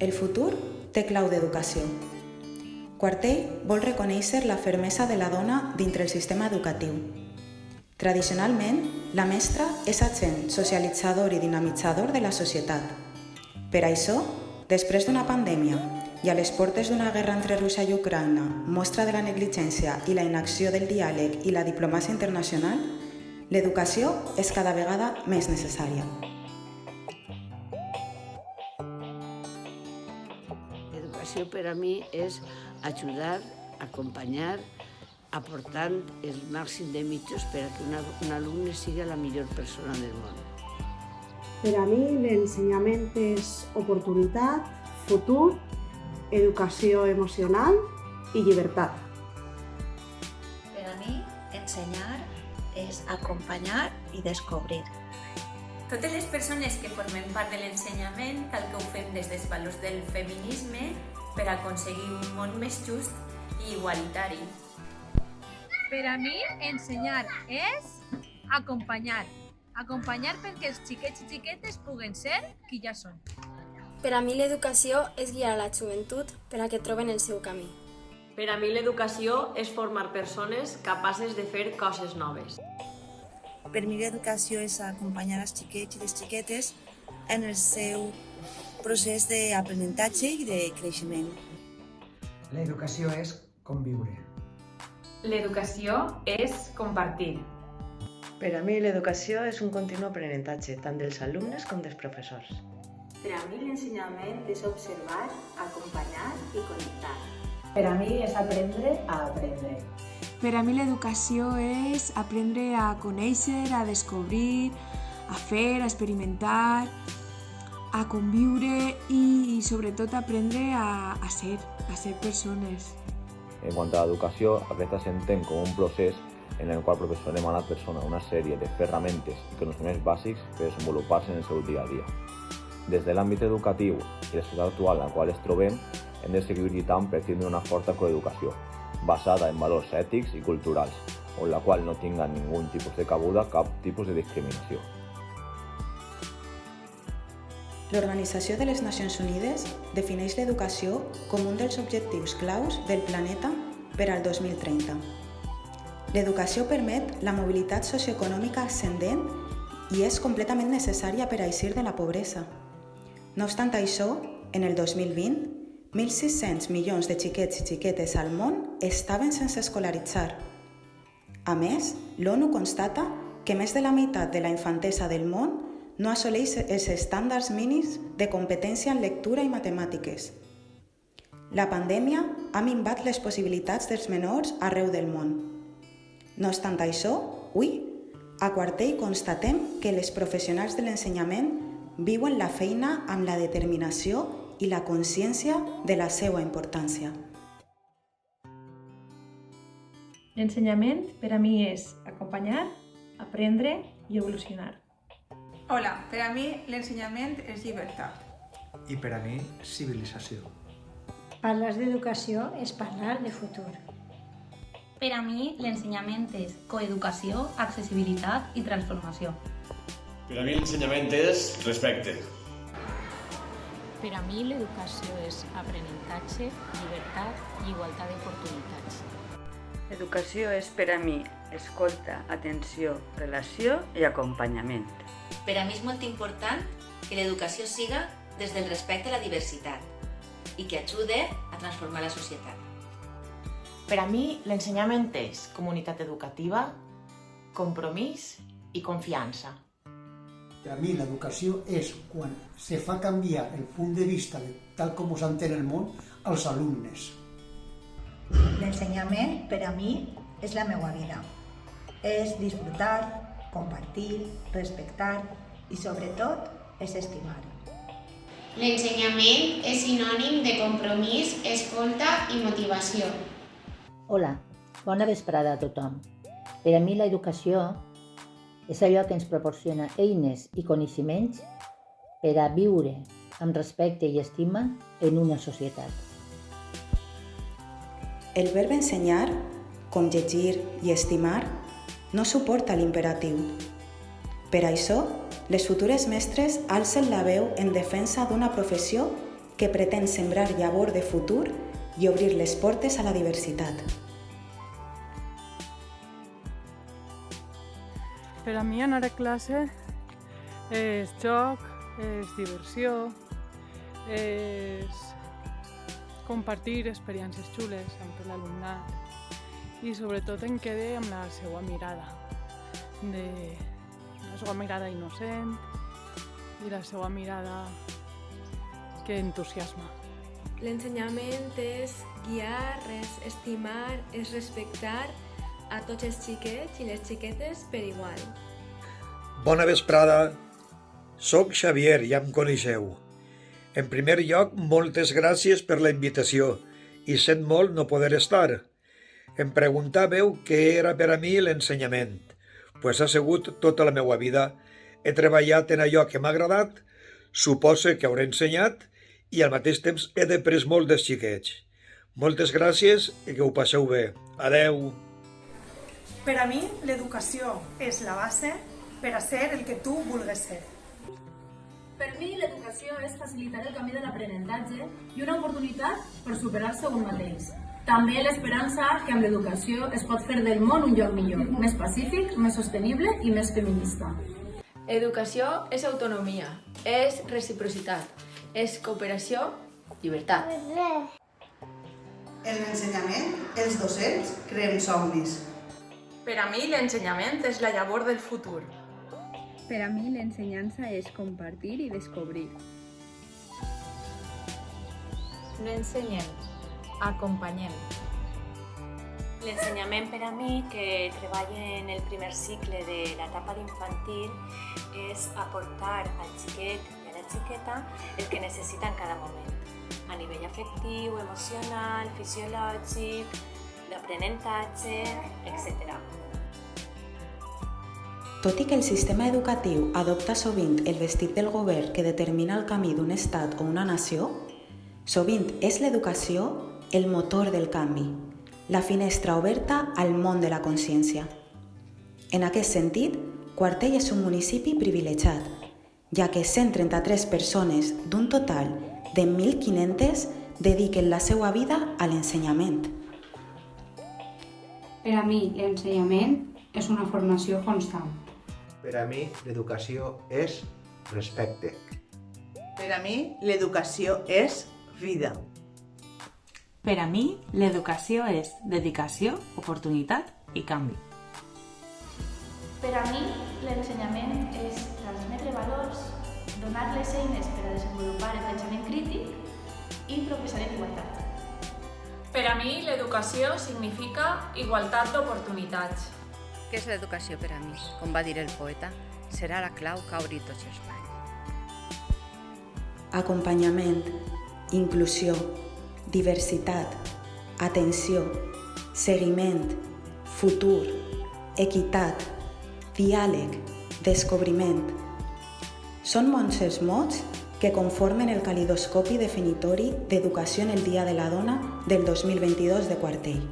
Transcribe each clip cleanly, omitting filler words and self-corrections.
El futur té clau d'educació. Quartell vol reconèixer la fermesa de la dona dintre el sistema educatiu. Tradicionalment, la mestra és agent socialitzador i dinamitzador de la societat. Per això, després d'una pandèmia i a les portes d'una guerra entre Rússia i Ucraïna, mostra de la negligència i la inacció del diàleg i la diplomàcia internacional, l'educació és cada vegada més necessària. L'educació per a mi és ajudar, acompanyar, aportant el màxim de mitjans per a que un alumne sigui la millor persona del món. Per a mi l'ensenyament és oportunitat, futur, educació emocional i llibertat. Per a mi, ensenyar és acompanyar i descobrir. Totes les persones que formem part de l'ensenyament cal que ho fem des dels valors del feminisme per aconseguir un món més just i igualitari. Per a mi, ensenyar és acompanyar. Acompanyar perquè els xiquets i xiquetes puguen ser qui ja són. Per a mi l'educació és guiar a la joventut per a que troben el seu camí. Per a mi l'educació és formar persones capaces de fer coses noves. Per mi l'educació és acompanyar els xiquets i les xiquetes en el seu procés d'aprenentatge i de creixement. L'educació és conviure. L'educació és compartir. Per a mi l'educació és un continu aprenentatge, tant dels alumnes com dels professors. Per a mi l'ensenyament és observar, acompanyar i connectar. Per a mi és aprendre a aprendre. Per a mi l'educació és aprendre a conèixer, a descobrir, a fer, a experimentar, a conviure i sobretot aprendre a ser persones. En quant a l'educació, aquesta s'entén com un procés en el qual el professor demana a la persona una sèrie de ferramentes i coneixements bàsics per desenvolupar-se en el seu dia a dia. Des de l'àmbit educatiu i la societat actual en la qual ens trobem, hem de seguir lluitant per tindre una forta coeducació, basada en valors ètics i culturals, on la qual no tinga ningú tipus de cabuda cap tipus de discriminació. L'Organització de les Nacions Unides defineix l'educació com un dels objectius claus del planeta per al 2030. L'educació permet la mobilitat socioeconòmica ascendent i és completament necessària per a eixir de la pobresa. No obstant això, en el 2020, 1.600 milions de xiquets i xiquetes al món estaven sense escolaritzar. A més, l'ONU constata que més de la meitat de la infantesa del món no assoleix els estàndards mínims de competència en lectura i matemàtiques. La pandèmia ha minvat les possibilitats dels menors arreu del món. No obstant això, avui, a Quartell constatem que les professionals de l'ensenyament viuen la feina amb la determinació i la consciència de la seva importància. L'ensenyament per a mi és acompanyar, aprendre i evolucionar. Hola, per a mi l'ensenyament és llibertat. I per a mi, civilització. Parlar d'educació és parlar de futur. Per a mi l'ensenyament és coeducació, accessibilitat i transformació. Per a mi l'ensenyament és respecte. Per a mi l'educació és aprenentatge, llibertat i igualtat d'oportunitats. L'educació és per a mi escolta, atenció, relació i acompanyament. Per a mi és molt important que l'educació siga des del respecte a la diversitat i que ajude a transformar la societat. Per a mi l'ensenyament és comunitat educativa, compromís i confiança. Per a mi l'educació és quan se fa canviar el punt de vista de tal com s'entén el món als alumnes. L'ensenyament per a mi és la meva vida. És disfrutar, compartir, respectar i sobretot és estimar. L'ensenyament és sinònim de compromís, escolta i motivació. Hola, bona vesprada a tothom. Per a mi l'educació és allò que ens proporciona eines i coneixements per a viure amb respecte i estima en una societat. El verb ensenyar, com llegir i estimar, no suporta l'imperatiu. Per això, les futures mestres alcen la veu en defensa d'una professió que pretén sembrar llavor de futur i obrir les portes a la diversitat. Per a mi anar a classe és joc, és diversió, és compartir experiències xules amb tot l'alumnat i sobretot em quede amb la seva mirada, la seva mirada innocent i la seva mirada que entusiasma. L'ensenyament és guiar, és estimar, és respectar a tots els xiquets i les xiquetes per igual. Bona vesprada, soc Xavier, ja em coneixeu. En primer lloc, moltes gràcies per la invitació i sent molt no poder estar. Em preguntàveu què era per a mi l'ensenyament. Pues ha sigut tota la meva vida. He treballat en allò que m'ha agradat, suposo que hauré ensenyat i al mateix temps he després molt dels xiquets. Moltes gràcies i que ho passeu bé. Adeu! Per a mi, l'educació és la base per a ser el que tu vulgues ser. Per mi, l'educació és facilitar el camí de l'aprenentatge i una oportunitat per superar-se un mateix. També l'esperança que amb l'educació es pot fer del món un lloc millor, més pacífic, més sostenible i més feminista. Educació és autonomia, és reciprocitat, és cooperació, llibertat. En l'ensenyament, els docents creen somnis. Per a mi, l'ensenyament és la llavor del futur. Per a mi, l'ensenyança és compartir i descobrir. No ensenyem, acompanyem. L'ensenyament per a mi, que treballa en el primer cicle de l'etapa d'infantil, és aportar al xiquet i a la xiqueta el que necessita en cada moment, a nivell afectiu, emocional, fisiològic, d'aprenentatge, etc. Tot i que el sistema educatiu adopta sovint el vestit del govern que determina el camí d'un estat o una nació, sovint és l'educació el motor del canvi, la finestra oberta al món de la consciència. En aquest sentit, Quartell és un municipi privilegiat, ja que 133 persones d'un total de 1.500 dediquen la seva vida a l'ensenyament. Per a mi, l'ensenyament és una formació constant. Per a mi, l'educació és respecte. Per a mi, l'educació és vida. Per a mi, l'educació és dedicació, oportunitat i canvi. Per a mi, l'ensenyament és transmetre valors, donar les eines per a desenvolupar el pensament crític i professar en igualtat. Per a mi, l'educació significa igualtat d'oportunitats. Què és l'educació per a mi? Com va dir el poeta, serà la clau que obri tots els panys. Acompanyament, inclusió, diversitat, atenció, seguiment, futur, equitat, diàleg, descobriment. Són molts els mots que conformen el calidoscopi definitori d'Educació en el Dia de la Dona del 2022 de Quartell.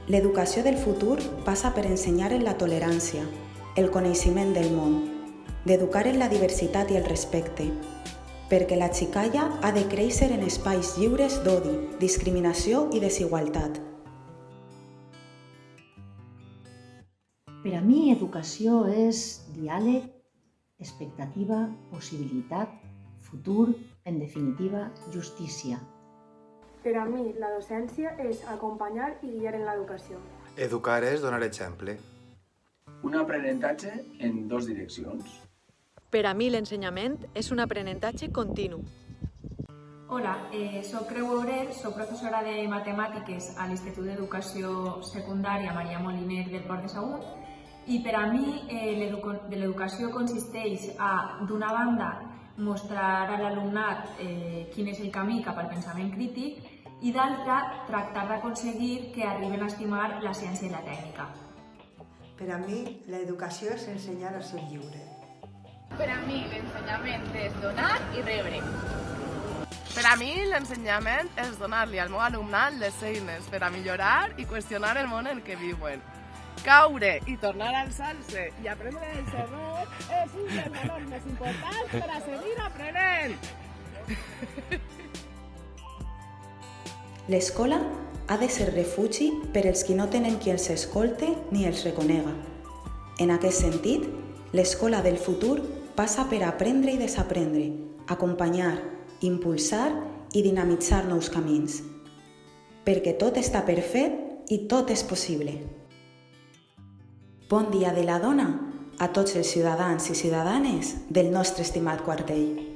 L'educació del futur passa per ensenyar en la tolerància, el coneixement del món, d'educar en la diversitat i el respecte, perquè la xicalla ha de créixer en espais lliures d'odi, discriminació i desigualtat. Per a mi, educació és diàleg, expectativa, possibilitat, futur, en definitiva, justícia. Per a mi, la docència és acompanyar i guiar en l'educació. Educar és donar exemple. Un aprenentatge en dues direccions. Per a mi, l'ensenyament és un aprenentatge continu. Hola, soc Creu Obrer, soc professora de Matemàtiques a l'Institut d'Educació Secundària Maria Moliner del Port de Sagunt i per a mi l'educació consisteix a, d'una banda, mostrar a l'alumnat quin és el camí cap al pensament crític i d'altra, tractar d'aconseguir que arriben a estimar la ciència i la tècnica. Per a mi, l'educació és ensenyar a ser lliure. Per a mi, l'ensenyament és donar i rebre. Per a mi, l'ensenyament és donar-li al meu alumnat les eines per a millorar i qüestionar el món en què viuen. Caure i tornar a alçar-se i aprendre dels errors és un dels valors més importants per a seguir aprenent. L'escola ha de ser refugi per als qui no tenen qui els escolte ni els reconega. En aquest sentit, l'escola del futur passa per aprendre i desaprendre, acompanyar, impulsar i dinamitzar nous camins. Perquè tot està per fer i tot és possible. Bon dia de la dona a tots els ciutadans i ciutadanes del nostre estimat quartell.